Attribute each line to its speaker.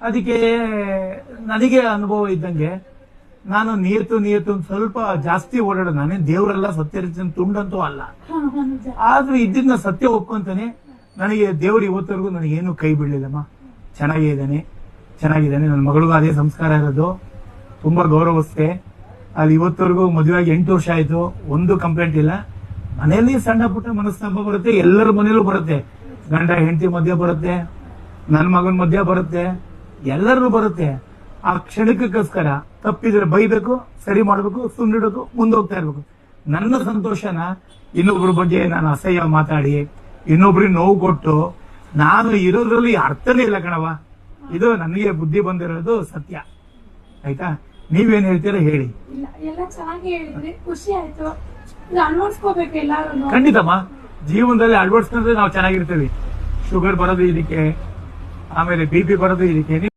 Speaker 1: ಅದಕ್ಕೆ ನನಗೆ ಅನುಭವ ಇದ್ದಂಗೆ ನಾನು ನಿಯತ್ತು ಒಂದು ಸ್ವಲ್ಪ ಜಾಸ್ತಿ ಓಡಾಡೋದು. ನಾನೇ ದೇವರೆಲ್ಲ ಸತ್ಯರಿಸಿದ ತುಂಡಂತೂ ಅಲ್ಲ, ಆದ್ರೂ ಇದನ್ನ ಸತ್ಯ ಒಪ್ಕೊಂತಾನೆ. ನನಗೆ ದೇವರು ಇವತ್ತವರೆಗೂ ನನಗೇನು ಕೈ ಬಿಡ್ಲಿಲ್ಲಮ್ಮ. ಚೆನ್ನಾಗಿದ್ದಾನೆ. ನನ್ನ ಮಗಳಿಗೂ ಅದೇ ಸಂಸ್ಕಾರ ಇರೋದು. ತುಂಬಾ ಗೌರವಿಸ್ತೆ. ಅಲ್ಲಿ ಇವತ್ತವರೆಗೂ ಮದುವೆಯಾಗಿ 8 ವರ್ಷ ಆಯ್ತು, ಒಂದು ಕಂಪ್ಲೇಂಟ್ ಇಲ್ಲ. ಮನೆಯಲ್ಲಿ ಸಣ್ಣ ಪುಟ್ಟ ಮನಸ್ತಾಪ ಬರುತ್ತೆ, ಎಲ್ಲರ ಮನೇಲೂ ಬರುತ್ತೆ. ಗಂಡ ಹೆಂಡತಿ ಮಧ್ಯ ಬರುತ್ತೆ, ನನ್ನ ಮಗನ ಮಧ್ಯ ಬರುತ್ತೆ, ಎಲ್ಲರೂ ಬರುತ್ತೆ. ಆ ಕ್ಷಣಿಕಕ್ಕೋಸ್ಕರ ತಪ್ಪಿದ್ರೆ ಬೈಬೇಕು, ಸರಿ ಮಾಡ್ಬೇಕು, ಸುಮ್ಮನಿಡಬೇಕು, ಮುಂದೋಗ್ತಾ ಇರ್ಬೇಕು. ನನ್ನ ಸಂತೋಷನ ಇನ್ನೊಬ್ರ ಬಗ್ಗೆ ನಾನು ಅಸಹ್ಯ ಮಾತಾಡಿ ಇನ್ನೊಬ್ರಿಗೆ ನೋವು ಕೊಟ್ಟು ನಾನು ಇರೋದ್ರಲ್ಲಿ ಅರ್ಥನೇ ಇಲ್ಲ ಕಣವ. ಇದು ನನಗೆ ಬುದ್ಧಿ ಬಂದಿರೋದು ಸತ್ಯ. ಆಯ್ತಾ? ನೀವೇನ್ ಹೇಳ್ತೀರಾ ಹೇಳಿ.
Speaker 2: ಎಲ್ಲ ಚೆನ್ನಾಗಿ ಹೇಳಿದ್ರಿ, ಖುಷಿ ಆಯ್ತು. ಅಳವಡಿಸ್ಕೋಬೇಕು ಎಲ್ಲಾರು.
Speaker 1: ಖಂಡಿತಮ್ಮ, ಜೀವನದಲ್ಲಿ ಅಳವಡಿಸ್ಕೊಂಡ್ರೆ ನಾವು ಚೆನ್ನಾಗಿರ್ತೀವಿ. ಶುಗರ್ ಬರೋದು ಇದಕ್ಕೆ, ಆಮೇಲೆ BP ಬರೋದು ಇದಕ್ಕೆ.